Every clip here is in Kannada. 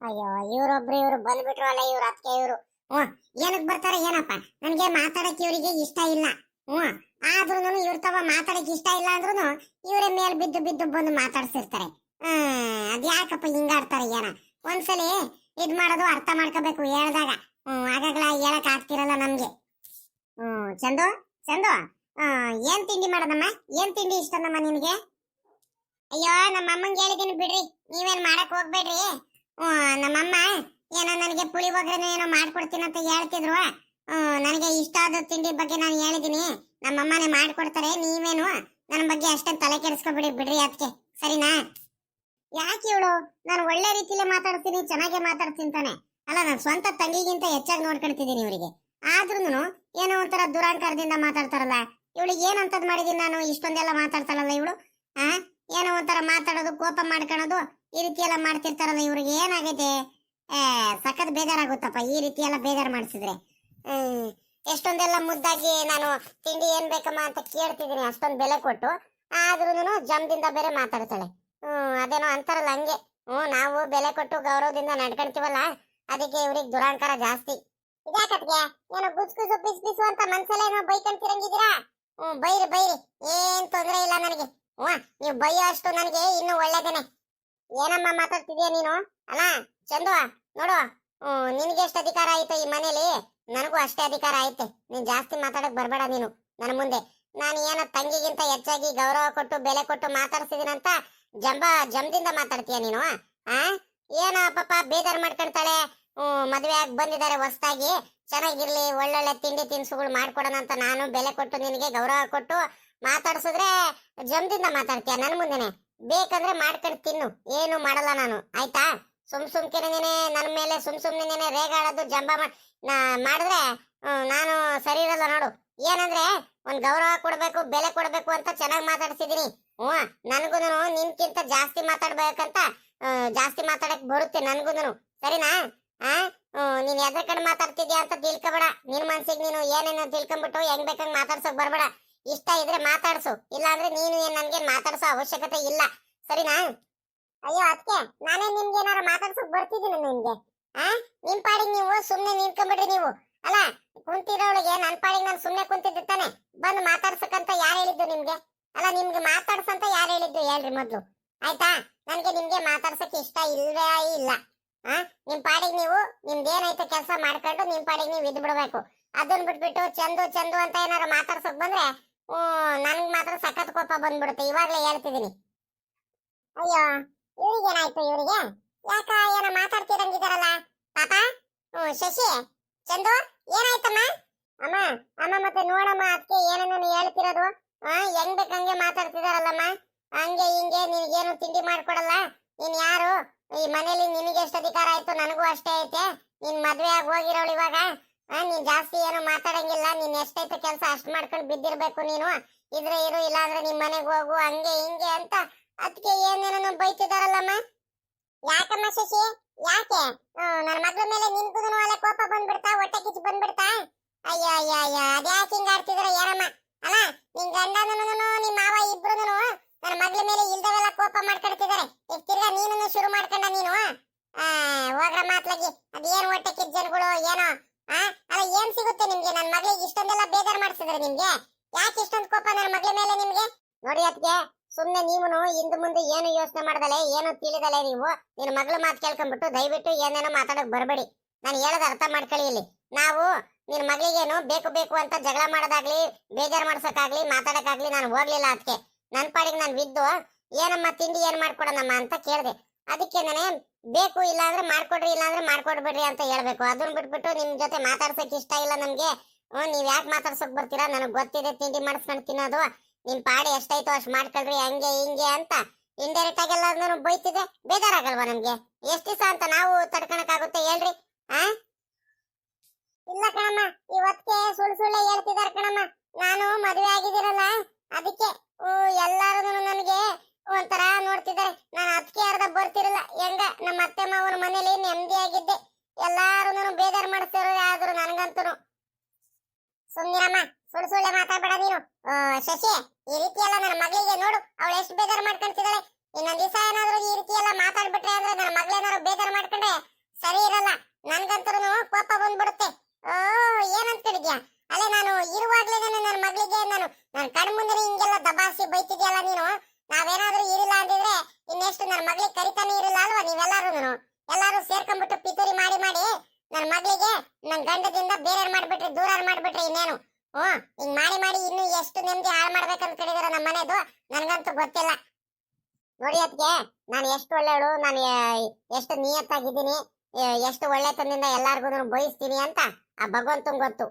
ಅಯ್ಯೋ ಇವ್ರೊಬ್ರು ಇವ್ರು ಬಂದ್ಬಿಟ್ರು ಅಲ್ಲ ಇವ್ರ ಅತ್ತೆ ಇವ್ರು. ಹ್ಮ್ ಏನಕ್ ಬರ್ತಾರೆ ಏನಪ್ಪ, ನನ್ಗೆ ಮಾತಾಡಕ್ ಇವ್ರಿಗೆ ಇಷ್ಟ ಇಲ್ಲ. ಆದ್ರೂ ಇವ್ರ ತವ ಮಾತಾಡಕ್ ಇಷ್ಟ ಇಲ್ಲ ಅಂದ್ರೂ ಇವ್ರ ಮೇಲ್ ಬಿದ್ದು ಬಿದ್ದು ಬಂದು ಮಾತಾಡ್ಸಿರ್ತಾರೆ. ಅದ್ಯಾಕಪ್ಪ ಹಿಂಗಾಡ್ತಾರೆ ಏನ, ಒಂದ್ಸಲಿ ಇದ್ ಮಾಡೋದು ಅರ್ಥ ಮಾಡ್ಕೋಬೇಕು ಹೇಳ್ದಾಗ. ಆಗಾಗ್ಲ ಹೇಳಕ್ ಆಗ್ತಿರಲ್ಲ ನಮ್ಗೆ. ಚಂದು ಚಂದು, ಏನ್ ತಿಂಡಿ ಮಾಡೋದಮ್ಮ, ಏನ್ ತಿಂಡಿ ಇಷ್ಟನಮ್ಮ ನಿನ್ಗೆ? ಅಯ್ಯೋ ನಮ್ಮ ಅಮ್ಮಂಗೆ ಹೇಳಿದೀನಿ ಬಿಡ್ರಿ, ನೀವೇನ್ ಮಾಡಕ್ ಹೋಗ್ಬೇಡ್ರಿ. ನಮ್ಮಮ್ಮ ಏನೋ ನನಗೆ ಪುಳಿಯೋಗರೆ ಏನೋ ಮಾಡ್ಕೊಡ್ತೀನಿ ಅಂತ ಹೇಳ್ತಿದ್ರು. ನನಗೆ ಇಷ್ಟ ಆದ ತಿಂಡಿ ಬಗ್ಗೆ ನಾನು ಹೇಳಿದೀನಿ, ನಮ್ಮಮ್ಮನೇ ಮಾಡ್ಕೊಡ್ತಾರೆ. ನೀವೇನು ನನ್ನ ಬಗ್ಗೆ ಅಷ್ಟೊಂದು ತಲೆ ಕೆಡಿಸ್ಕೊಬಿಡಿ ಬಿಡ್ರಿ ಅದಕ್ಕೆ, ಸರಿನಾ? ಯಾಕೆ ಇವಳು ನಾನು ಒಳ್ಳೆ ರೀತಿಲೇ ಮಾತಾಡ್ತೀನಿ, ಚೆನ್ನಾಗೆ ಮಾತಾಡ್ತೀನಿ ತಾನೆ. ಅಲ್ಲ, ನಾನು ಸ್ವಂತ ತಂಗಿಗಿಂತ ಹೆಚ್ಚಾಗಿ ನೋಡ್ಕೊಳ್ತಿದ್ದೀನಿ ಇವರಿಗೆ. ಆದ್ರೂ ಏನೋ ಒಂಥರ ದುರಾಂಕಾರದಿಂದ ಮಾತಾಡ್ತಾರಲ್ಲ. ಇವಳಿಗೆ ಏನಂತದ್ ಮಾಡಿದೀನಿ ನಾನು, ಇಷ್ಟೊಂದೆಲ್ಲ ಮಾತಾಡ್ತಾರಲ್ಲ ಇವಳು. ಏನೋ ಒಂಥರ ಮಾತಾಡೋದು, ಕೋಪ ಮಾಡ್ಕೊಳೋದು, ಈ ರೀತಿ ಎಲ್ಲ ಮಾಡ್ತಿರ್ತಾರಲ್ಲ. ಇವ್ರಿಗೆ ಏನಾಗೈತೆ? ಸಖತ್ ಬೇಜಾರಾಗುತ್ತಪ್ಪ ಈ ರೀತಿ ಎಲ್ಲ ಬೇಜಾರು ಮಾಡಿಸಿದ್ರೆ. ಎಷ್ಟೊಂದೆಲ್ಲ ಮುದ್ದಾಗಿ ನಾನು ತಿಂಡಿ ಏನ್ ಬೇಕಮ್ಮ ಅಂತ ಕೇಳ್ತಿದ್ದೀನಿ, ಅಷ್ಟೊಂದು ಬೆಲೆ ಕೊಟ್ಟು. ಆದ್ರೂ ಜಮ್ದಿಂದ ಬೇರೆ ಮಾತಾಡ್ತಾಳೆ. ಅದೇನೋ ಅಂತಾರಲ್ಲ ಹಂಗೆ. ನಾವು ಬೆಲೆ ಕೊಟ್ಟು ಗೌರವದಿಂದ ನಡ್ಕೊಂತೀವಲ್ಲ, ಅದಕ್ಕೆ ಇವ್ರಿಗೆ ದುರಾಂಕಾರ ಜಾಸ್ತಿ. ಇದ್ಯಾಕತ್ಗೆ ಏನೋ ಗುಸ್ ಗುಸು ಪಿಸ್ ಪಿಸು ಅಂತ ಮನ್ಸಲ್ಲೇ ಏನೋ ಬೈಕಂತಿರಂಗಿದ್ದೀರಾ? ಬೈರಿ ಬೈರಿ, ಏನ್ ತೊಂದ್ರೆ ಇಲ್ಲ ನನಗೆ. ನೀವು ಬೈಯೋ ಅಷ್ಟು ನನಗೆ ಇನ್ನು ಒಳ್ಳೇದೇನೆ. ಏನಮ್ಮ ಮಾತಾಡ್ತಿದ್ಯಾ ನೀನು? ಅಲ್ಲ ಚಂದು ನೋಡು, ನಿನ್ಗೆ ಎಷ್ಟು ಅಧಿಕಾರ ಆಯ್ತು ಈ ಮನೇಲಿ, ನನಗೂ ಅಷ್ಟೇ ಅಧಿಕಾರ ಐತೆ. ನೀನ್ ಜಾಸ್ತಿ ಮಾತಾಡಕ್ ಬರ್ಬೇಡ ನೀನು ನನ್ನ ಮುಂದೆ. ನಾನು ಏನೋ ತಂಗಿಗಿಂತ ಹೆಚ್ಚಾಗಿ ಗೌರವ ಕೊಟ್ಟು ಬೆಲೆ ಕೊಟ್ಟು ಮಾತಾಡ್ಸಿದೀನಂತ ಜಮ್ದಿಂದ ಮಾತಾಡ್ತೀಯ ನೀನು? ಏನೋ ಪಾಪ ಬೇಜಾರ್ ಮಾಡ್ಕೊಂತಾಳೆ. ಮದ್ವೆ ಆಗಿ ಬಂದಿದ್ದಾರೆ ಹೊಸದಾಗಿ, ಚೆನ್ನಾಗಿರ್ಲಿ, ಒಳ್ಳೊಳ್ಳೆ ತಿಂಡಿ ತಿನಿಸುಗಳು ಮಾಡ್ಕೊಡೋಣ ಅಂತ ನಾನು ಬೆಲೆ ಕೊಟ್ಟು ನಿನಗೆ ಗೌರವ ಕೊಟ್ಟು ಮಾತಾಡ್ಸಿದ್ರೆ ಜಮ್ದಿಂದ ಮಾತಾಡ್ತೀಯ ನನ್ನ ಮುಂದೆನೆ. ಬೇಕಂದ್ರೆ ಮಾಡ್ಕೊಂಡು ತಿನ್ನು, ಏನು ಮಾಡಲ್ಲ ನಾನು, ಆಯ್ತಾ? ಸುಮ್ಕೆ ನನ್ನ ಮೇಲೆ ಸುಮ್ನೆ ರೇಗಾಡೋದು ಜಂಬ ಮಾಡಿದ್ರೆ ನಾನು ಸರಿ ಇರಲ್ಲ ನೋಡು. ಏನಂದ್ರೆ ಒಂದ್ ಗೌರವ ಕೊಡ್ಬೇಕು, ಬೆಲೆ ಕೊಡ್ಬೇಕು ಅಂತ ಚೆನ್ನಾಗಿ ಮಾತಾಡ್ಸಿದೀನಿ. ನನ್ಗೂನು ನಿನ್ಕಿಂತ ಜಾಸ್ತಿ ಮಾತಾಡ್ಬೇಕಂತ ಜಾಸ್ತಿ ಮಾತಾಡಕ್ ಬರುತ್ತೆ ನನ್ಗೂನು, ಸರಿನಾ? ನೀನ್ ಎದ್ರ ಕಡೆ ಮಾತಾಡ್ತಿದ್ಯಾ ಅಂತ ತಿಳ್ಕೊಬೇಡ. ನಿನ್ ಮನ್ಸಿಗೆ ನೀನು ಏನೇನೋ ತಿಳ್ಕೊಂಡ್ಬಿಟ್ಟು ಹೆಂಗ್ ಬೇಕಂಗ್ ಮಾತಾಡ್ಸಕ್ ಬರ್ಬೇಡ. ಇಷ್ಟ ಇದ್ರೆ ಮಾತಾಡ್ಸು, ಇಲ್ಲ ಅಂದ್ರೆ ನೀನು ನನ್ಗೆ ಮಾತಾಡ್ಸೋ ಅವಶ್ಯಕತೆ ಇಲ್ಲ, ಸರಿನಾ? ಅಯ್ಯೋ ಅದಕ್ಕೆ ನಾನೇ ನಿಮ್ಗೆ ಏನಾರು ಮಾತಾಡ್ಸಕ್ ಬರ್ತಿದ್ದೀನಿ ನಿಮ್ಗೆ. ನಿಮ್ ಪಾಡಿಗೆ ನೀವು ಸುಮ್ನೆ ನಿಂತ್ಕೊಂಡ್ಬಿಡ್ರಿ ನೀವು. ಅಲ್ಲ, ಕುಂತಿರೋಳಿಗೆ ನನ್ ಪಾಡಿಗೆ ನಾನು ಸುಮ್ನೆ ಕುಂತಿದ್ದೆ ತಾನೆ, ಬಂದು ಮಾತಾಡ್ಸಕ್ಕಂತ ಯಾರು ಹೇಳಿದ್ದು ನಿಮ್ಗೆ? ಅಲ್ಲ, ನಿಮ್ಗೆ ಮಾತಾಡ್ಸಂತ ಯಾರು ಹೇಳಿದ್ದು ಹೇಳ್ರಿ ಮೊದ್ಲು, ಆಯ್ತಾ? ನನ್ಗೆ ನಿಮ್ಗೆ ಮಾತಾಡ್ಸಕ್ ಇಷ್ಟ ಇಲ್ವೇ ಇಲ್ಲ. ನಿಮ್ ಪಾಡಿಗೆ ನೀವು ನಿಮ್ದೇನೈತೆ ಕೆಲಸ ಮಾಡ್ಕೊಂಡು ನಿಮ್ ಪಾಡಿಗೆ ನೀವು ಇದ್ ಬಿಡ್ಬೇಕು. ಅದನ್ನ ಬಿಟ್ಬಿಟ್ಟು ಚಂದು ಚಂದು ಅಂತ ಏನಾರು ಮಾತಾಡ್ಸಕ್ ಬಂದ್ರೆ ನನ್ಗೆ ಮಾತ್ರ ಸಖತ್ ಕೋಪ ಬಂದ್ಬಿಡುತ್ತೆ, ಇವಾಗ್ಲೇ ಹೇಳ್ತಿದ್ದೀನಿ. ಅಯ್ಯೋ ಇವ್ರಿಗೇನಾಯ್ತು? ಇವ್ರಿಗೆ ಯಾಕ ಏನೋ ಮಾತಾಡ್ತಿರಂಗಿದಾರಲ್ಲ ಪಾಪ. ಶಶಿ, ಚಂದು, ಏನಾಯ್ತಮ್ಮ? ಅಮ್ಮ ಅಮ್ಮ ಮತ್ತೆ ನೋಡಮ್ಮ, ಅದಕ್ಕೆ ಏನೇನು ಹೇಳ್ತಿರೋದು. ಹೆಂಗ್ ಬೇಕಂಗೆ ಮಾತಾಡ್ತಿದಾರಲ್ಲಮ್ಮ, ಹಂಗೆ ಹಿಂಗೆ. ನಿನ್ಗೇನು ತಿಂಡಿ ಮಾಡ್ಕೊಡಲ್ಲ, ನೀನ್ ಯಾರು ಈ ಮನೇಲಿ? ನಿನಗೆ ಎಷ್ಟು ಅಧಿಕಾರ ಆಯ್ತು, ನನಗೂ ಅಷ್ಟೇ ಐತೆ. ನೀನ್ ಮದ್ವೆ ಆಗಿ ಹೋಗಿರೋಳು ಇವಾಗ. ನೀನ್ ಜಾಸ್ತಿ ಏನು ಮಾತಾಡಂಗಿಲ್ಲ, ನೀನ್ ಎಷ್ಟೈತೆ ಕೆಲಸ ಅಷ್ಟ್ ಮಾಡ್ಕೊಂಡು ಬಿದ್ದಿರ್ಬೇಕು ನೀನು. ಇದ್ರೆ ಇರು, ಇಲ್ಲ ಅಂದ್ರೆ ನಿಮ್ ಮನೆಗೆ ಹೋಗು, ಹಂಗೆ ಹಿಂಗೆ ಅಂತ ಅದಕ್ಕೆ ಏನೇನೋ ಬೈತಿದಾರಲ್ಲಮ್ಮ. ಯಾಕಮ್ಮ ಶಶಿ, ಯಾಕೆ? ನನ್ನ ಮಗಳ ಮೇಲೆ ನಿನ್ಗೂ ಅಲ್ಲ ಕೋಪ ಬಂದ್ಬಿಡ್ತಾ, ಹೊಟ್ಟೆ ಕಿಚ್ಚು ಬಂದ್ಬಿಡ್ತಾ? ಅಯ್ಯ ಅಯ್ಯ ಅಯ್ಯ, ಅದ್ಯಾಕೆ ಹಿಂಗ ಆಡ್ತಿದಾರ ಏನಮ್ಮ? ಅಲ್ಲ, ನಿನ್ ಗಂಡನೂ ನಿಮ್ ಮಾವ ಇಬ್ರು ನನ್ನ ಮಗಳ ಮೇಲೆ ಇಲ್ದವೆಲ್ಲ ಕೋಪ ಮಾಡ್ಕೊಳ್ತಿದಾರೆ. ಈಗ ತಿರ್ಗಾ ನೀನು ಶುರು ಮಾಡ್ಕೊಂಡ ನೀನು. ಹೋಗ್ರ ಮಾತ್ಲಾಗಿ, ಅದೇನ್ ಹೊಟ್ಟೆ ಕಿಚ್ಚನ್ಗಳು ಏನೋ. ಅಲ್ಲ, ಏನ್ ಸಿಗುತ್ತೆ ನಿಮ್ಗೆ? ನನ್ನ ಮಗಳಿಗೆ ಇಷ್ಟೊಂದೆಲ್ಲ ಬೇಜಾರ್ ಮಾಡ್ಸಿದ್ರೆ ನಿಮ್ಗೆ ಯಾಕೆ ಇಷ್ಟೊಂದು ಕೋಪ ನನ್ನ ಮಗಳ ಮೇಲೆ ನಿಮ್ಗೆ? ನೋಡಿ ಅದಕ್ಕೆ ಸುಮ್ನೆ ನೀವುನು ಹಿಂದೆ ಮುಂದೆ ಏನು ಯೋಚನೆ ಮಾಡ್ದಲೆ, ಏನು ತಿಳಿದಲೆ ನೀವು ನಿನ್ನ ಮಗಳ ಮಾತು ಕೇಳ್ಕೊಂಡ್ಬಿಟ್ಟು ದಯವಿಟ್ಟು ಏನೇನೋ ಮಾತಾಡಕ್ ಬರಬೇಡಿ. ನಾನು ಹೇಳೋದು ಅರ್ಥ ಮಾಡ್ಕೊಳ್ಳಿ. ಇಲ್ಲಿ ನಾವು ನಿನ್ನ ಮಗಳಿಗೇನು ಬೇಕು ಬೇಕು ಅಂತ ಜಗಳ ಮಾಡೋದಾಗ್ಲಿ, ಬೇಜಾರು ಮಾಡ್ಸೋಕ್ಕಾಗ್ಲಿ, ಮಾತಾಡಕ್ಕಾಗ್ಲಿ ನಾನು ಹೋಗ್ಲಿಲ್ಲ. ಅದಕ್ಕೆ ನನ್ನ ಪಾಡಿಗೆ ನಾನು ಬಿದ್ದು ಏನಮ್ಮ ತಿಂಡಿ ಏನ್ ಮಾಡ್ಕೊಡೋಣಮ್ಮ ಅಂತ ಕೇಳಿದೆ. ಅದಕ್ಕೆ ನಾನೇ ಬೇಕು, ಇಲ್ಲ ಅಂದ್ರೆ ಮಾಡ್ಕೊಡ್ರಿ, ಇಲ್ಲ ಅಂದ್ರೆ ಮಾಡ್ಕೊಡ್ಬೇಡ್ರಿ ಅಂತ ಹೇಳ್ಬೇಕು. ಅದನ್ನ ಬಿಟ್ಬಿಟ್ಟು ನಿಮ್ ಜೊತೆ ಮಾತಾಡ್ಸಕ್ ಇಷ್ಟ ಇಲ್ಲ ನಮ್ಗೆ. ನೀವ್ ಯಾಕೆ ಮಾತಾಡ್ಸಕ್ ಬರ್ತೀರಾ? ನನಗ್ ಗೊತ್ತಿದೆ ತಿಂಡಿ ಮಾಡಿಸ್ಕೊಂಡು ತಿನ್ನೋದು. ನಿಮ್ ಪಾಡಿ ಎಷ್ಟಾಯ್ತು ಅಷ್ಟ್ ಮಾಡ್ಕೊಳ್ರಿ, ಹಂಗೆ ಹಿಂಗೆ ಅಂತ ಇಂಡೈರೆಕ್ಟ್ ಆಗೆಲ್ಲ ಬೈತಿದೆ. ಬೇಜಾರಾಗಲ್ವಾ ನಮ್ಗೆ? ಎಷ್ಟ್ ದಿವಸ ಅಂತ ನಾವು ತಡ್ಕೊಳಕ್ಕಾಗುತ್ತೆ ಹೇಳ್ರಿ? ಇಲ್ಲ ಕಣಮ್ಮ, ಇವತ್ತಿಗೆ ಸುಳ್ಳೆ ಹೇಳ್ತಿದಾರ ಕಣಮ್ಮ. ನಾನು ಮದುವೆ ಆಗಿದ್ದೀರಲ್ಲ, ಅದಕ್ಕೆ ಎಲ್ಲಾರು ನನಗೆ ಒಂಥರ ನೋಡ್ತಿದ್ದಾರೆ. ನಾನು ಅದಕ್ಕೆ ಅರ್ಧ ಬರ್ತಿರಲ್ಲ. ಹೆಂಗ ನಮ್ಮ ಅತ್ತೆ ಮಾವನ ಮನೇಲಿ ನೆಮ್ಮದಿಯಾಗಿದ್ದೆ, ಎಲ್ಲಾರು ಬೇಜಾರು ಮಾಡಿಸ್ತಾರ. ಆದ್ರೂ ನನಗಂತೂ ಸುಮ್ನಿರಮ್ಮ, ಸುಳ್ಳೆ ಮಾತಾಡ್ಬೇಡ ನೀನು. ಶಶಿ, ಈ ರೀತಿ ಎಲ್ಲ ನನ್ನ ಮಗಳಿಗೆ ನೋಡು, ಅವಳು ಎಷ್ಟು ಬೇಜಾರು ಮಾಡ್ಕೊಂತಿದ್ದಾಳೆ. ಇನ್ನೊಂದ್ ದಿವಸ ಏನಾದ್ರು ಈ ರೀತಿ ಎಲ್ಲ ಮಾತಾಡ್ಬಿಟ್ರೆ ಅಂದ್ರೆ ನನ್ನ ಮಗಳೇನಾದ್ರು ಬೇಜಾರು ಮಾಡ್ಕೊಂಡ್ರೆ ಸರಿ ಇರಲ್ಲ. ನನ್ಗಂತರೂ ಕೋಪ ಬಂದ್ಬಿಡುತ್ತೆ. ಓ, ಏನಂತಿದ್ಯಾ? ಅಲ್ಲೇ ನಾನು ಇರುವಾಗ್ಲೇನೆ ನನ್ನ ಮಗಳಿಗೆ ನನ್ನ ಕಣ್ ಮುಂದೆ ಹಿಂಗೆಲ್ಲ ದಬಾಸಿ ಬೈತಿದ್ಯಲ್ಲ ನೀನು. ನಾವೇನಾದ್ರೂ ಇರಿಲ್ಲ ಅಂದಿದ್ರೆ ಇನ್ನೆಷ್ಟು ನನ್ನ ಮಗಳಿಗೆ ಕರಿತಾನೆ ಇರಲಿಲ್ಲ ಅಲ್ವಾ ನೀವೆಲ್ಲರೂ? ಎಲ್ಲಾರು ಸೇರ್ಕೊಂಡ್ಬಿಟ್ಟು ಪಿತೂರಿ ಮಾಡಿ ಮಾಡಿ ನನ್ನ ಮಗಳಿಗೆ ನನ್ನ ಗಂಡದಿಂದ ಬೇರೆ ಮಾಡ್ಬಿಟ್ರಿ, ದೂರ ಮಾಡ್ಬಿಟ್ರಿ. ಇನ್ನೇನು ಹಿಂಗ್ ಮಾಡಿ ಮಾಡಿ ಇನ್ನು ಎಷ್ಟು ನೆಮ್ಮದಿ ಹಾಳು ಮಾಡ್ಬೇಕಂತ ಕೇಳಿದಾರ ನಮ್ಮ ಮನೆದು, ನನ್ಗಂತೂ ಗೊತ್ತಿಲ್ಲ. ನೋಡಿ ಅದಕ್ಕೆ ನಾನು ಎಷ್ಟು ಒಳ್ಳೆಯವಳು, ನಾನು ಎಷ್ಟು ನಿಯತ್ತಾಗಿದ್ದೀನಿ, ಎಷ್ಟು ಒಳ್ಳೆತನದಿಂದ ಎಲ್ಲಾರ್ಗು ಬಯಸ್ತೀನಿ ಅಂತ ಆ ಭಗವಂತಂಗ್ ಗೊತ್ತು.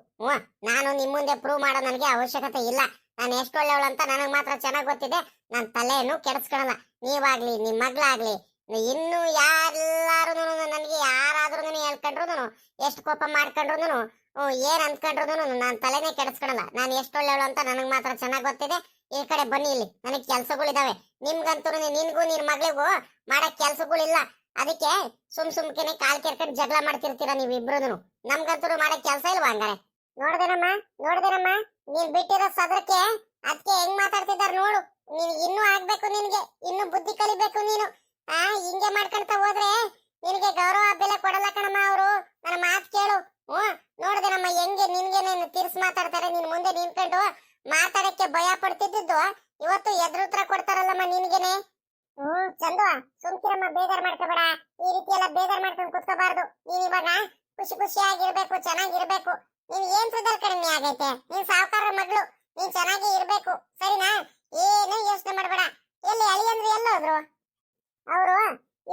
ನಾನು ನಿಮ್ ಮುಂದೆ ಪ್ರೂವ್ ಮಾಡೋ ನನಗೆ ಅವಶ್ಯಕತೆ ಇಲ್ಲ. ನಾನು ಎಷ್ಟು ಒಳ್ಳೆಯವಳು ಅಂತ ನನಗ್ ಮಾತ್ರ ಚೆನ್ನಾಗ್ ಗೊತ್ತಿದೆ. ನನ್ನ ತಲೆಯನ್ನು ಕೆಡಿಸ್ಕೊಳಲ್ಲ. ನೀವಾಗ್ಲಿ, ನಿಮ್ ಮಗ್ಳಾಗ್ಲಿ, ಇನ್ನು ಯಾರೆಲ್ಲಾರು ನನಗೆ ಯಾರಾದ್ರೂ ಹೇಳ್ಕೊಂಡ್ರು, ಎಷ್ಟು ಕೋಪ ಮಾಡ್ಕೊಂಡ್ರು, ಏನ್ ಅಂದ್ಕೊಂಡ್ರು ನಾನು ತಲೆನೇ ಕೆಡಿಸ್ಕೊಳಲ್ಲ. ನಾನು ಎಷ್ಟು ಒಳ್ಳೆಯವಳು ಅಂತ ನನಗ್ ಮಾತ್ರ ಚೆನ್ನಾಗ್ ಗೊತ್ತಿದೆ. ಈ ಕಡೆ ಬನ್ನಿ, ಇಲ್ಲಿ ನನಗ್ ಕೆಲ್ಸಗಳಿದಾವೆ. ನಿಮ್ಗಂತೂ ನಿನ್ಗೂ ನಿನ್ ಮಗಳಿಗೂ ಮಾಡಕ್ ಕೆಲ್ಸಗಳಿಲ್ಲ. ಅದಕ್ಕೆ ಸುಮ್ಕೆನೆ ಕಾಲ್ ಕೆರ್ಕೊಂಡು ಜಗಳ ಮಾಡ್ತಿರ್ತೀರ ನೀವಿಬ್ರು. ನಮ್ಗಂತೂ ಮಾಡಕ್ ಕೆಲ್ಸ ಇಲ್ವಾ ಹಂಗಾರೆ? ನೋಡ್ದೇನಮ್ಮ ನೀನ್ ಬಿಟ್ಟಿರೋ ಸದ್ರಕ್ಕೆ ಅದಕ್ಕೆ ಹೆಂಗ್ ಮಾತಾಡ್ತಿದಾರ ನೋಡು. ನೀನ್ ಇನ್ನೂ ಆಗ್ಬೇಕು, ನಿನ್ಗೆ ಇನ್ನೂ ಬುದ್ಧಿ ಕಲಿಬೇಕು ನೀನು. ಹಿಂಗೆ ಮಾಡ್ಕೊಂತ ಹೋದ್ರೆ ನಿನಗೆ ಗೌರವ ಬೆಲೆ ಕೊಡಲ್ಲ ಕಣಮ್ಮ ಅವರು. ನನ್ನ ಮಾತು ಕೇಳು. ನೋಡ್ದೇನಮ್ಮ ಹೆಂಗೆ ನಿನ್ಗೆ ತಿರ್ಸ್ ಮಾತಾಡ್ತಾರೆ. ನಿನ್ ಮುಂದೆ ನಿಂತ್ಕೊಂಡು ಮಾತಾಡಕ್ಕೆ ಭಯ ಪಡ್ತಿದ್ದು ಇವತ್ತು ಎದುರುತ್ರ ಕೊಡ್ತಾರಲ್ಲಮ್ಮ ನಿನ್ಗೆನೆ. ಚಂದು, ಸುಮ್ಕಿರಮ್ಮ, ಬೇಜಾರ್ ಮಾಡ್ಕೋಬೇಡ. ಈ ರೀತಿ ಎಲ್ಲ ಬೇಜಾರ್ ಮಾಡ್ಕೊಂಡು ಕುತ್ಕೋಬಾರ್ದು. ನೀನ್ ಇವಾಗ ಖುಷಿಯಾಗಿರ್ಬೇಕು, ಚೆನ್ನಾಗಿರ್ಬೇಕು. ನೀನ್ ಏನ್ ಸುಧಾರ ಕಡಿಮೆ ಆಗೈತೆ? ನೀನ್ ಸಾವುಕಾರ ಮಗಳು, ನೀನ್ ಚೆನ್ನಾಗಿ ಇರ್ಬೇಕು, ಸರಿನಾ? ಏನು ಯೋಚನೆ ಮಾಡ್ಬೇಡ. ಎಲ್ಲಿ ಅಳಿಯಂದ್ರು ಎಲ್ಲೋದ್ರು? ಅವರು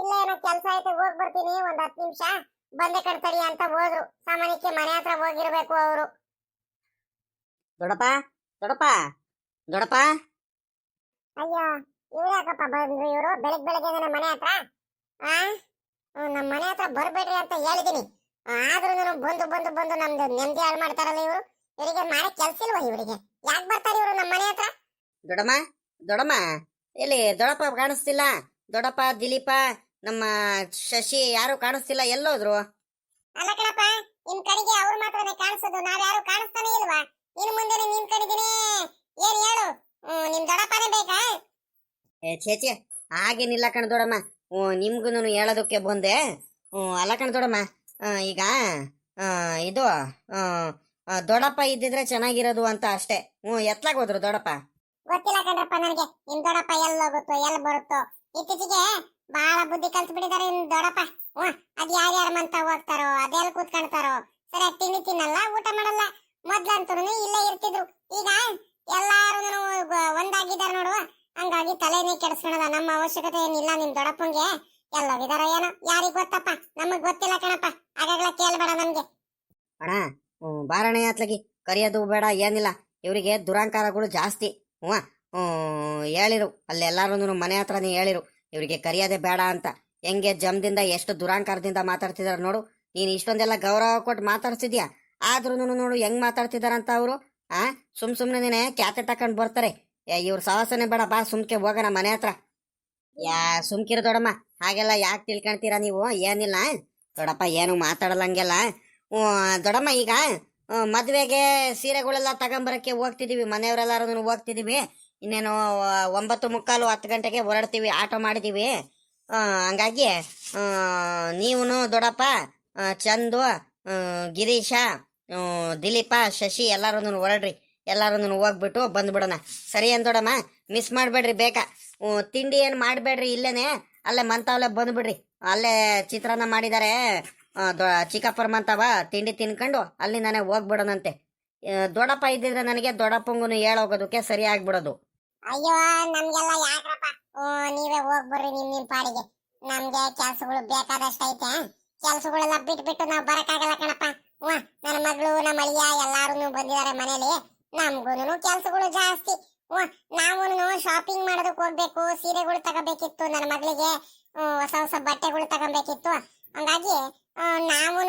ಇಲ್ಲ, ಏನೋ ಕೆಲ್ಸ ಐತೆ, ಹೋಗ್ ಬರ್ತೀನಿ, ಒಂದ್ 10 ನಿಮಿಷ ಬಂದೆ ಕಣ್ತಡಿ ಅಂತ ಹೋದ್ರು. ಸಾಮಾನ್ಯಕ್ಕೆ ಮನೆ ಹತ್ರ ಹೋಗಿರ್ಬೇಕು ಅವರು. ದೊಡಪ್ಪ ದೊಡಪ್ಪ ದೊಡಪ್ಪ. ಅಯ್ಯೋ, ಇವ್ರು ಯಾಕಪ್ಪ ಬಂದ್ರು? ಇವರು ಬೆಳಗ್ಗೆ ನಮ್ಮ ಮನೆ ಹತ್ರ ನಮ್ಮ ಮನೆ ಹತ್ರ ಬರ್ಬೇಡ್ರಿ ಅಂತ ಹೇಳಿದೀನಿ. ಆದ್ರೂ ಬಂದು ನಮ್ದು ನೆಮ್ಮದಿ ಹಾಳು ಮಾಡ್ತಾರಲ್ಲ ಇವರು. ಇವರಿಗೆ ಮಾಡಕ್ ಕೆಲ್ಸ ಇಲ್ವಾ ಇವರಿಗೆ? ಯಾಕೆ ಬರ್ತಾರೆ ಇವರು ನಮ್ಮ ಮನೆ ಹತ್ರ? ದೊಡಮ್ಮ ಎಲ್ಲಿ? ದೊಡಪ್ಪ ಕಾಣಿಸ್ತಿಲ್ಲ. ದೊಡಪ್ಪ, ದಿಲೀಪ, ನಮ್ಮ ಶಶಿ ಯಾರು ಕಾಣಿಸ್ತಿಲ್ಲ. ಎಲ್ಲೋದ್ರು? ಅಲ್ಲ ಕಣಪ್ಪ, ನಿಮ್ ಕಡೆಗೆ ಅವ್ರು ಮಾತ್ರನೇ ಕಾಣಿಸೋದು, ನಾವ್ಯಾರು ಕಾಣಿಸ್ತಾನೆ ಇಲ್ವಾ? ಇನ್ನು ಮುಂದೆ ನಿಮ್ ಕಡೆಗೇನೆ. ಏನ್ ಹೇಳು, ನಿಮ್ ದೊಡ್ಡಪ್ಪನೇ ಬೇಕಾ? ಛೇ, ಹಾಗೇನಿಲ್ಲ ಕಣ ದೊಡಮ್ಮ. ನಿಮ್ಗೂ ಹೇಳೋದಕ್ಕೆ ಬಂದೆ. ಅಲ್ಲ ಕಣ ದೊಡಮ್ಮ, ಈಗ ಇದು ದೊಡ್ಡಪ್ಪ ಇದ್ದಿದ್ರೆ ಚೆನ್ನಾಗಿರೋದು ಅಂತ ಅಷ್ಟೇ. ಎತ್ಲಾಗ ಹೋದ್ರು ದೊಡ್ಡಪ್ಪ? ಗೊತ್ತಿಲ್ಲ ಕಣ್ರಪ್ಪ ನನಗೆ. ನಿಮ್ ದೊಡ್ಡಪ್ಪ ಎಲ್ಲಿ ಹೋಗುತ್ತೋ ಎಲ್ಲಿ ಬರುತ್ತೋ. ಇತ್ತೀಚೆಗೆ ಬಹಳ ಬುದ್ಧಿ ಕಲ್ತು ಬಿಟ್ಟಿದ್ದಾರೆ ನಿಮ್ ದೊಡ್ಡಪ್ಪ. ಅದ್ ಯಾರ್ಯಾರ ಮಂತ ಹೋಗ್ತಾರೋ, ಅದೆಲ್ಲ ಕೂತ್ಕೊಳ್ತಾರೋ, ಸರಿಯಾಗಿ ತಿಂಡಿ ತಿನ್ನಲ್ಲ, ಊಟ ಮಾಡಲ್ಲ. ಮೊದ್ಲಂತೂ ಇಲ್ಲೇ ಇರ್ತಿದ್ರು. ಈಗ ಎಲ್ಲಾರು ಒಂದಾಗಿದ್ದಾರೆ ನೋಡುವ. ಹಂಗಾಗಿ ತಲೆನೇ ಕೆಡಿಸ್ಕೊಳಲ್ಲ. ನಮ್ಮ ಅವಶ್ಯಕತೆ ಏನಿಲ್ಲ ನಿಮ್ ದೊಡ್ಡಪ್ಪಂಗೆ. ಎಲ್ಲೋಗಿದಾರೋ ಏನೋ, ಯಾರಿಗ್ ಗೊತ್ತಪ್ಪ? ನಮಗ್ ಗೊತ್ತಿಲ್ಲ ಕಣಪ್ಪ. ಆಗಾಗ್ಲ ಕೇಳ್ಬೇಡ ನಮ್ಗೆ. ಅಣ್ಣ, ಬಾರಣೆ ಅತ್ಲಗಿ ಕರಿಯೋದು ಬೇಡ, ಏನಿಲ್ಲ. ಇವರಿಗೆ ದುರಾಂಕಾರಗಳು ಜಾಸ್ತಿ. ಹೇಳಿರು ಅಲ್ಲೆಲ್ಲಾರು ಮನೆ ಹತ್ರನೇ ಹೇಳಿರು, ಇವರಿಗೆ ಕರಿಯೋದೇ ಬೇಡ ಅಂತ. ಹೆಂಗೆ ಜಮ್ದಿಂದ ಎಷ್ಟು ದುರಾಂಕಾರದಿಂದ ಮಾತಾಡ್ತಿದಾರ ನೋಡು. ನೀನ್ ಇಷ್ಟೊಂದೆಲ್ಲ ಗೌರವ ಕೊಟ್ಟು ಮಾತಾಡ್ತಿದ್ಯಾ, ಆದ್ರೂ ನೋಡು ಹೆಂಗ್ ಮಾತಾಡ್ತಿದಾರಂತ ಅವರು. ಸುಮ್ನೆ ಕ್ಯಾತೆ ತಕೊಂಡ್ ಬರ್ತಾರೆ. ಇವ್ರ ಸಹಸನೆ ಬೇಡ, ಬಾ ಸುಮ್ಕೆ ಹೋಗೋಣ ಮನೆ ಹತ್ರ. ಸುಮ್ಕಿರ ದೊಡಮ್ಮ, ಹಾಗೆಲ್ಲ ಯಾಕೆ ತಿಳ್ಕೊಂತೀರಾ ನೀವು? ಏನಿಲ್ಲ ದೊಡಪ್ಪ, ಏನು ಮಾತಾಡಲ್ಲ ಹಂಗೆಲ್ಲ. ದೊಡಮ್ಮ, ಈಗ ಮದ್ವೆಗೆ ಸೀರೆಗಳೆಲ್ಲ ತಗೊಂಬರಕ್ಕೆ ಹೋಗ್ತಿದೀವಿ, ಮನೆಯವರೆಲ್ಲಾರು ಹೋಗ್ತಿದೀವಿ. ಇನ್ನೇನು 9:45 10 ಗಂಟೆಗೆ ಹೊರಡ್ತೀವಿ, ಆಟೋ ಮಾಡಿದೀವಿ. ಹಂಗಾಗಿ ನೀವು ದೊಡಪ್ಪ, ಚಂದು, ಗಿರೀಶ, ದಿಲೀಪ, ಶಶಿ ಎಲ್ಲಾರು ಹೊರಡ್ರಿ. ಎಲ್ಲಾರು ಹೋಗ್ಬಿಟ್ಟು ಬಂದ್ಬಿಡೋಣ, ಸರಿ ಏನ್ ದೊಡಮ್ಮ? ಮಿಸ್ ಮಾಡ್ಬೇಡ್ರಿ ಬೇಕಾ. ತಿಂಡಿ ಏನು ಮಾಡಬೇಡ್ರಿ, ಇಲ್ಲೇನೆ ಅಲ್ಲೇ ಮಂತಾವಲ್ಲೇ ಬಂದ್ಬಿಡ್ರಿ. ಅಲ್ಲೇ ಚಿತ್ರಾನ್ನ ಮಾಡಿದ್ದಾರೆ, ಚಿಕ್ಕಪ್ಪರ ಮಂತಾವ. ತಿಂಡಿ ತಿನ್ಕೊಂಡು ಅಲ್ಲಿಂದಾನೆ ಹೋಗ್ಬಿಡೋಣಂತೆ. ದೊಡ್ಡಪ್ಪ ಇದ್ದಿದ್ರೆ ನನಗೆ ದೊಡ್ಡಪ್ಪಂಗೂ ಹೇಳೋಗೋದಕ್ಕೆ ಸರಿ ಆಗ್ಬಿಡೋದು. ಅಯ್ಯೋ, ನಮ್ಗೆಲ್ಲ ಯಾಕ್ರಪ್ಪ, ನೀವೇ ಹೋಗ್ಬರ್ರಿ ನಿಮ್ ಪಾಡಿಗೆ. ನಮ್ಗೆ ಕೆಲ್ಸಗಳು ಬೇಕಾದಷ್ಟ ಐತೆ. ಕೆಲ್ಸಗಳೆಲ್ಲ ಬಿಟ್ಬಿಟ್ಟು ನಾವ್ ಬರಕ್ಕಾಗಲ್ಲ ಕಣಪ್ಪ. ನನ್ನ ಮಗಳು, ನಮ್ಮ ಅಳಿಯ ಎಲ್ಲಾರು ಬಂದಿದ್ದಾರೆ ಮನೇಲಿ. ನಮ್ಗೂನು ಕೆಲ್ಸಗಳು ಜಾಸ್ತಿ. ನಾವು ಶಾಪಿಂಗ್ ಮಾಡೋದಕ್ಕೆ ಹೋಗ್ಬೇಕು, ಸೀರೆಗಳು ತಗೋಬೇಕಿತ್ತು ನನ್ನ ಮಗಳಿಗೆ, ಹೊಸ ಬಟ್ಟೆಗಳು ತಗೋಬೇಕಿತ್ತು. ಹಂಗಾಗಿ ನಾವು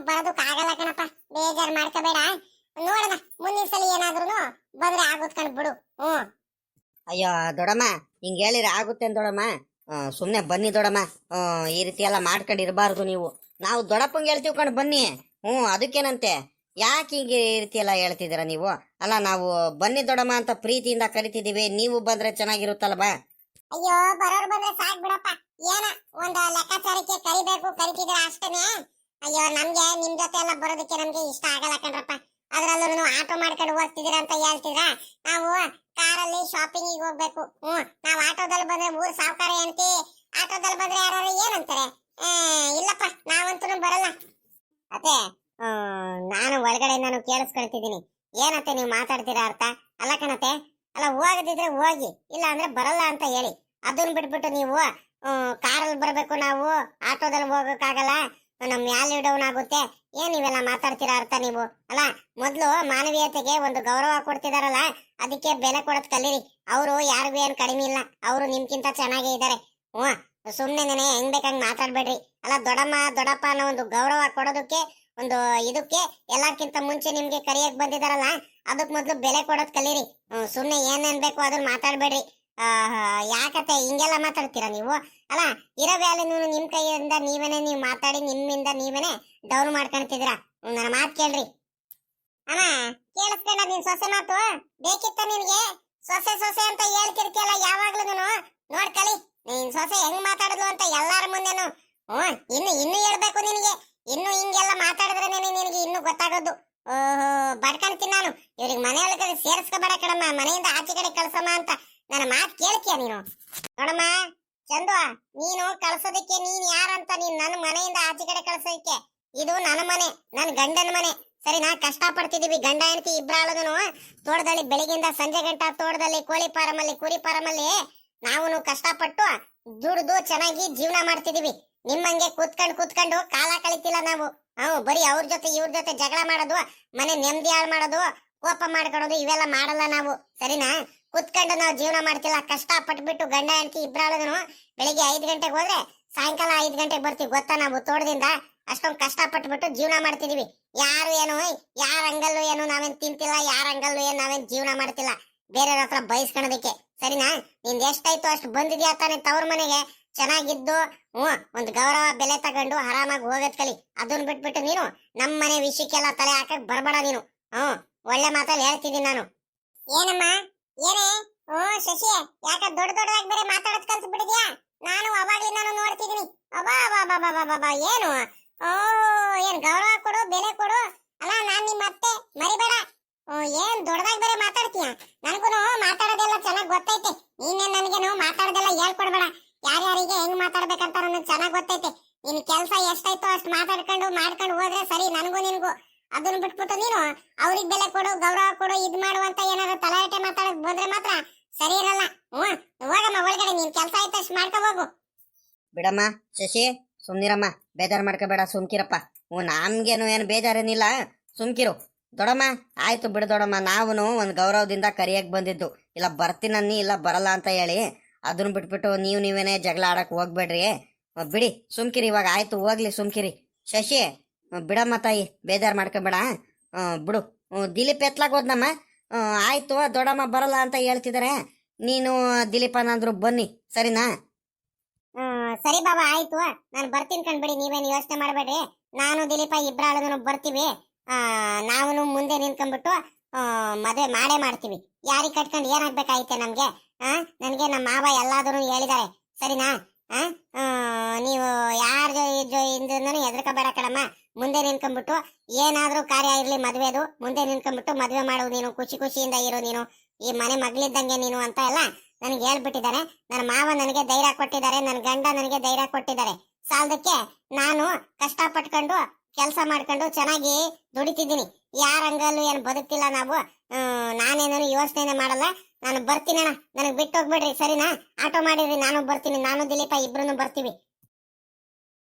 ಬರೋದಕ್ ಆಗಲ್ಲ ಕಣಪ್ಪ, ಬೇಜಾರ್ ಮಾಡ್ಕೋಬೇಡ. ನೋಡೋಣ, ಮುಂದಿನ ಸಲ ಏನಾದ್ರು ಬಂದ್ರೆ ಆಗುತ್ಕೊಂಡ್ ಬಿಡು. ಅಯ್ಯೋ ದೊಡಮ್ಮ, ಹಿಂಗೆ ಹೇಳಿದ್ರೆ ಆಗುತ್ತೆ ದೊಡಮ್ಮ. ಸುಮ್ಮನೆ ಬನ್ನಿ ದೊಡಮ್ಮ. ಈ ರೀತಿ ಎಲ್ಲ ಮಾಡ್ಕೊಂಡಿರ್ಬಾರ್ದು ನೀವು. ನಾವು ದೊಡ್ಡಪ್ಪಂಗೆ ಹೇಳ್ತೀವಿ ಕಣ್, ಬನ್ನಿ. ಅದಕ್ಕೇನಂತೆ, ಯಾಕೆ ಹೀಗೆ ಈ ರೀತಿ ಎಲ್ಲ ಹೇಳ್ತಿದ್ದೀರಾ ನೀವು? ಅಲ್ಲ, ನಾವು ಬನ್ನಿ ದೊಡಮ್ಮ ಅಂತ ಪ್ರೀತಿಯಿಂದ ಕರಿತಿದ್ದೀವಿ, ನೀವು ಬಂದ್ರೆ ಚೆನ್ನಾಗಿರುತ್ತಲ್ವಾ? ಅಯ್ಯೋ ಬರೋರು ಬಂದ್ರೆ ಸಾಕ್ ಬಿಡಪ್ಪ. ಏನ ಒಂದು ಲೆಕ್ಕಾಚಾರಕ್ಕೆ ಕರಿಬೇಕು, ಕರಿತಿದ್ರ ಅಷ್ಟೇನೆ. ಅಯ್ಯೋ ನಮ್ಗೆ ನಿಮ್ ಜೊತೆ ಎಲ್ಲ ಬರೋದಕ್ಕೆ ನಮ್ಗೆ ಇಷ್ಟ ಆಗಲ್ಲ ಕಣ್ರಪ್ಪ. ಅದ್ರಲ್ಲೂ ಆಟೋ ಮಾಡ್ಕೊಂಡು ಹೋಗ್ತಿದ್ದೀರ ಅಂತ ಹೇಳ್ತಿದ್ರ. ನಾವು ಕಾರಲ್ಲಿ ಶಾಪಿಂಗ್ ಹೋಗ್ಬೇಕು. ನಾವ್ ಆಟೋದಲ್ಲಿ ಬಂದ್ರೆ ಊರ್ ಸಾವ್ಕಾರ ಅಂತಿ, ಆಟೋದಲ್ಲಿ ಬಂದ್ರೆ ಯಾರು ಏನಂತಾರೆ. ಇಲ್ಲಪ್ಪ ನಾವಂತೂ ಬರಲ್ಲ. ಅತ್ತೆ ನಾನು ಒಳಗಡೆ ನಾನು ಕೇಳಿಸ್ಕೊಳ್ತಿದ್ದೀನಿ. ಏನತ್ತೆ ನೀವು ಮಾತಾಡ್ತೀರಾ ಅರ್ಥ ಅಲ್ಲ ಕಣತೆ. ಅಲ್ಲ ಹೋಗದಿದ್ರೆ ಹೋಗಿ, ಇಲ್ಲ ಅಂದ್ರೆ ಬರಲ್ಲ ಅಂತ ಹೇಳಿ. ಅದನ್ನ ಬಿಟ್ಬಿಟ್ಟು ನೀವು ಕಾರಲ್ಲಿ ಬರ್ಬೇಕು, ನಾವು ಆಟೋದಲ್ಲಿ ಹೋಗಕ್ಕಾಗಲ್ಲ, ನಮ್ ವ್ಯಾಲ್ಯೂ ಡೌನ್ ಆಗುತ್ತೆ, ಏನ್ ನೀವೆಲ್ಲ ಮಾತಾಡ್ತೀರಾ ಅರ್ಥ ನೀವು. ಅಲ್ಲ ಮೊದ್ಲು ಮಾನವೀಯತೆಗೆ ಒಂದು ಗೌರವ ಕೊಡ್ತಿದಾರಲ್ಲ, ಅದಕ್ಕೆ ಬೆಲೆ ಕೊಡೋದ್ ಕಲೀರಿ. ಅವರು ಯಾರಿಗೂ ಏನ್ ಕಡಿಮೆ ಇಲ್ಲ, ಅವರು ನಿಮ್ಗಿಂತ ಚೆನ್ನಾಗೇ ಇದ್ದಾರೆ. ಸುಮ್ನೆ ಹೆಂಗ್ ಬೇಕಂಗ್ ಮಾತಾಡ್ಬೇಡ್ರಿ. ಅಲ್ಲ ದೊಡ್ಡಮ್ಮ ದೊಡ್ಡಪ್ಪ ಅನ್ನೋ ಒಂದು ಗೌರವ ಕೊಡೋದಕ್ಕೆ, ಒಂದು ಇದಕ್ಕೆ ಎಲ್ಲಕ್ಕಿಂತ ಮುಂಚೆ ನಿಮ್ಗೆ ಕರಿಯಕ್ ಬಂದಿದಾರಲ್ಲ, ಅದಕ್ ಮೊದ್ಲು ಬೆಲೆ ಕೊಡೋದ್ ಕಲೀರಿ. ಸುಮ್ನೆ ಏನೇನ್ ಬೇಕು ಅದನ್ನ ಮಾತಾಡ್ಬೇಡ್ರಿ. ಯಾಕತ್ತೆ ಹಿಂಗೆಲ್ಲ ಮಾತಾಡ್ತೀರಾ ನೀವು. ಅಲ್ಲ ಇರೋ ವ್ಯಾಲ್ಯೂ ನಿಮ್ ಕೈಯಿಂದ ನೀವೇನೆ ನೀವು ಮಾತಾಡಿ ನಿಮ್ಮಿಂದ ನೀವೇನೆ ಡೌನ್ ಮಾಡ್ಕೊಂತಿದ್ದೀರಾ. ನನ್ನ ಮಾತು ಕೇಳ್ರಿ. ಅಣ್ಣ ಕೇಳಿಸ್ಕೊಂಡ ನಿನ್ ಸೊಸೆ ಮಾತು ಬೇಕಿತ್ತ ನಿನ್ಗೆ. ಸೊಸೆ ಸೊಸೆ ಅಂತ ಹೇಳ್ತಿರ್ತಿಯಲ್ಲ ಯಾವಾಗ್ಲೂ, ನೋಡ್ಕಳಿ ನೀನ್ ಸೊಸೆ ಹೆಂಗ್ ಮಾತಾಡಿದ್ಲು ಅಂತ ಎಲ್ಲಾರ ಮುಂದೆನು. ಇನ್ನು ಹೇಳ್ಬೇಕು ನಿನಗೆ. ಇನ್ನು ಹಿಂಗೆಲ್ಲ ಮಾತಾಡಿದ್ರೆ ನಿನಗೆ ಇನ್ನು ಗೊತ್ತಾಗೋದು. ಬಡ್ಕಂತೀನಿ ನಾನು. ಇವ್ರಿಗೆ ಮನೆಯೊಳಗೆ ಸೇರಿಸ್ಕೋಬೇಡ ಕಣಮ್ಮ, ಮನೆಯಿಂದ ಆಚೆ ಕಡೆ ಕಳ್ಸಮ್ಮ ಅಂತ. ನನ್ನ ಮಾತು ಕೇಳ್ತೀಯ ನೀನು? ನೋಡಮ್ಮ ಚಂದು, ನೀನು ಕಳ್ಸೋದಕ್ಕೆ ನೀನ್ ಯಾರಂತ ನೀನ್ ನನ್ನ ಮನೆಯಿಂದ ಆಚೆ ಕಡೆ ಕಳ್ಸೋದಕ್ಕೆ? ಇದು ನನ್ನ ಮನೆ, ನನ್ನ ಗಂಡನ ಮನೆ. ಸರಿನಾ? ಕಷ್ಟ ಪಡ್ತಿದೀವಿ ಗಂಡ ಹೆಂಡತಿ ಇಬ್ರಾಳದನು. ತೋಟದಲ್ಲಿ ಬೆಳಿಗ್ಗೆಯಿಂದ ಸಂಜೆ ಗಂಟ ತೋಟದಲ್ಲಿ ಕೋಳಿ ಫಾರಮಲ್ಲಿ ಕುರಿ ಫಾರಮಲ್ಲಿ ನಾವು ಕಷ್ಟಪಟ್ಟು ದುಡ್ದು ಚೆನ್ನಾಗಿ ಜೀವನ ಮಾಡ್ತಿದೀವಿ. ನಿಮ್ಮಂಗೆ ಕೂತ್ಕೊಂಡು ಕಾಲ ಕಳಿತಿಲ್ಲ ನಾವು. ಬರೀ ಅವ್ರ ಜೊತೆ ಇವ್ರ ಜೊತೆ ಜಗಳ ಮಾಡೋದು, ಮನೆ ನೆಮ್ಮದಿ ಹಾಳು ಮಾಡೋದು, ಕೋಪ ಮಾಡ್ಕೊಳೋದು, ಇವೆಲ್ಲ ಮಾಡಲ್ಲ ನಾವು. ಸರಿನಾ? ಕುತ್ಕೊಂಡು ನಾವು ಜೀವನ ಮಾಡ್ತಿಲ್ಲ. ಕಷ್ಟ ಪಟ್ಬಿಟ್ಟು ಗಂಡ ಹೆಂಡತಿ ಇಬ್ರಾಳದನು ಬೆಳಿಗ್ಗೆ 5 ಗಂಟೆಗೆ ಹೋದ್ರೆ ಸಾಯಂಕಾಲ 5 ಗಂಟೆಗೆ ಬರ್ತೀವಿ. ಗೊತ್ತಾ? ನಾವು ತೋಟದಿಂದ ಅಷ್ಟೊಂದು ಕಷ್ಟ ಪಟ್ಬಿಟ್ಟು ಜೀವನ ಮಾಡ್ತಿದೀವಿ. ಯಾರು ಏನು ಯಾರ ಅಂಗಲ್ಲೂ ಏನು ನಾವೇನ್ ತಿಂತಿಲ್ಲ, ಯಾರ ಅಂಗಲ್ಲೂ ಏನು ನಾವೇನ್ ಜೀವನ ಮಾಡ್ತಿಲ್ಲ ಬೇರೆಯವ್ರ ಹತ್ರ ಬಯಸ್ಕೊಳೋದಕ್ಕೆ. ಸರಿನಾ? ನಿಂದ ಎಷ್ಟಾಯ್ತು ಅಷ್ಟು ಬಂದಿದ್ಯಾ ತಾನೆ ತವ್ರ ಮನೆಗೆ. ಚೆನ್ನಾಗಿದ್ದು ಒಂದು ಗೌರವ ಬೆಲೆ ತಗೊಂಡು ಆರಾಮಾಗಿ ಹೋಗೋದ್ ಕಲಿ. ಅದನ್ನ ಬಿಟ್ಬಿಟ್ಟು ನೀನು ನಮ್ಮ ಮನೆ ವಿಷಯಕ್ಕೆಲ್ಲ ತಲೆ ಹಾಕಕ್ ಬರ್ಬೇಡ ನೀನು. ಒಳ್ಳೆ ಮಾತಲ್ಲಿ ಹೇಳ್ತಿದ್ದೀನಿ ನಾನು. ಏನಮ್ಮ ಏನೇ? ಶಶಿ ಯಾಕ ದೊಡ್ಡದಾಗಿ ಬೇರೆ ಮಾತಾಡೋದ್ ಕಲ್ಸ್ ಬಿಟ್ಟಿದ್ಯಾ? ನಾನು ಅವಾಗ್ಲಿಂದಾನು ನೋಡ್ತಿದೀನಿ. ಅಬಾ ಏನು ಏನ್ ಗೌರವ ಕೊಡು, ಬೆಲೆ ಕೊಡು. ಅಲ್ಲ ನಾನ್ ನಿಮ್ಮ ಅತ್ತೆ, ಮರಿಬೇಡ. ಏನ್ ದೊಡ್ಡದಾಗಿ ಬೇರೆ ಮಾತಾಡ್ತೀಯ? ನನಗೂ ಮಾತಾಡೋದೆಲ್ಲ ಚೆನ್ನಾಗ್ ಗೊತ್ತೈತೆ. ನೀನೇ ನನಗೇನು ಮಾತಾಡೋದೆಲ್ಲ ಹೇಳ್ಕೊಡ್ಬೇಡ. ಯಾರ್ಯಾರಿಗೆ ಹೆಂಗ್ ಮಾತಾಡ್ಬೇಕಂತ ನನಗೆ ಚೆನ್ನಾಗ್ ಗೊತ್ತೈತೆ. ನಿನ್ ಕೆಲ್ಸ ಎಷ್ಟಾಯ್ತೋ ಅಷ್ಟು ಮಾಡ್ಕೊಂಡು ಹೋದ್ರೆ ಸರಿ, ನನಗೂ ನಿನ್ಗೂ. ಅದನ್ನ ಬಿಟ್ಬಿಟ್ಟು ನೀನು ಅವ್ರಿಗೆ ಬೆಲೆ ಕೊಡು, ಗೌರವ ಕೊಡು, ಇದ್ ಮಾಡು ಅಂತ ಏನಾದ್ರು ತಲಾಟೆ ಮಾತಾಡಕ್ ಬಂದ್ರೆ ಮಾತ್ರ ಸರಿ ಇರಲ್ಲ. ಹೋಗಮ್ಮ ಒಳಗಡೆ, ನೀನ್ ಕೆಲ್ಸ ಆಯ್ತಷ್ಟು ಮಾಡ್ಕೊ ಹೋಗು. ಬಿಡಮ್ಮ ಶಶಿ, ಸುಮ್ನಿರಮ್ಮ, ಬೇಜಾರು ಮಾಡ್ಕೋಬೇಡ, ಸುಮ್ಕಿರಪ್ಪ. ನಮ್ಗೇನು ಏನು ಬೇಜಾರೇನಿಲ್ಲ, ಸುಮ್ಕಿರು. ದೊಡಮ್ಮ ಆಯ್ತು ಬಿಡು ದೊಡಮ್ಮ, ನಾವು ಒಂದು ಗೌರವದಿಂದ ಕರಿಯಕ್ ಬಂದಿದ್ದು, ಇಲ್ಲ ಬರ್ತೀನನ್ನಿ ಇಲ್ಲ ಬರಲ್ಲ ಅಂತ ಹೇಳಿ. ಅದನ್ನ ಬಿಟ್ಬಿಟ್ಟು ನೀವೇನೇ ಜಗಳ ಆಡಕ್ ಹೋಗ್ಬೇಡ್ರಿ. ಬಿಡಿ ಸುಮ್ಕಿರಿ, ಇವಾಗ ಆಯ್ತು ಹೋಗ್ಲಿ ಸುಮ್ಕಿರಿ. ಶಶಿ ಬಿಡಮ್ಮ ತಾಯಿ, ಬೇಜಾರು ಮಾಡ್ಕೋಬೇಡ, ಬಿಡು. ದಿಲೀಪ್ ಎತ್ಲಾಗ ಹೋದ್ನಮ್ಮ. ಆಯ್ತು ದೊಡ್ಡಮ್ಮ ಬರಲ್ಲ ಅಂತ ಹೇಳ್ತಿದ್ದಾರೆ, ನೀನು ದಿಲೀಪನಂದ್ರು ಬನ್ನಿ. ಸರಿನಾ? ಸರಿ ಬಾಬಾ ಆಯ್ತು, ನಾನು ಬರ್ತೀನಿ ಕಣ್ಬಿಡಿ, ನೀವೇನು ಯೋಚನೆ ಮಾಡಬೇಡ್ರಿ. ನಾನು ದಿಲೀಪ ಇಬ್ರಾಳನು ಬರ್ತೀವಿ. ನಾವು ಮುಂದೆ ನಿಂತ್ಕೊಂಡ್ಬಿಟ್ಟು ಮದುವೆ ಮಾಡೇ ಮಾಡ್ತೀವಿ. ಯಾರಿಗೆ ಕಟ್ಕೊಂಡು ಏನಾಗ್ಬೇಕಾಯ್ತೆ ನಮ್ಗೆ? ನನ್ಗೆ ನಮ್ಮ ಮಾವ ಎಲ್ಲಾದರೂ ಹೇಳಿದ್ದಾರೆ. ಸರಿನಾ? ನೀವು ಯಾರ ಇಂದನೂ ಹೆದರ್ಕೋಬೇಡ ಕಣಮ್ಮ. ಮುಂದೆ ನಿಂತ್ಕೊಂಡ್ಬಿಟ್ಟು ಏನಾದ್ರೂ ಕಾರ್ಯ ಇರ್ಲಿ ಮದ್ವೆದು, ಮುಂದೆ ನಿಂತ್ಕೊಂಡ್ಬಿಟ್ಟು ಮದ್ವೆ ಮಾಡು ನೀನು, ಖುಷಿಯಿಂದ ಇರು ನೀನು, ಈ ಮನೆ ಮಗಳಿದ್ದಂಗೆ ನೀನು ಅಂತ ಎಲ್ಲ ನನಗೆ ಹೇಳ್ಬಿಟ್ಟಿದ್ದಾರೆ. ನನ್ನ ಮಾವ ನನಗೆ ಧೈರ್ಯ ಕೊಟ್ಟಿದ್ದಾರೆ, ನನ್ನ ಗಂಡ ನನಗೆ ಧೈರ್ಯ ಕೊಟ್ಟಿದ್ದಾರೆ. ಸಾಲದಕ್ಕೆ ನಾನು ಕಷ್ಟ ಪಟ್ಕೊಂಡು ಕೆಲಸ ಮಾಡ್ಕೊಂಡು ಚೆನ್ನಾಗಿ ದುಡಿತಿದ್ದೀನಿ. ಯಾರ ಅಂಗಲ್ಲೂ ಏನು ಬದುಕ್ತಿಲ್ಲ ನಾವು. ನಾನೇನೂ ಯೋಚನೆ ಮಾಡಲ್ಲ. ನಾನು ಬರ್ತೀನಣ್ಣ, ನನಗೆ ಬಿಟ್ಟು ಹೋಗ್ಬಿಡ್ರಿ. ಸರಿನಾ? ಆಟೋ ಮಾಡಿರಿ, ನಾನು ಬರ್ತೀನಿ. ನಾನು ದಿಲೀಪ ಇಬ್ರು ಬರ್ತೀವಿ.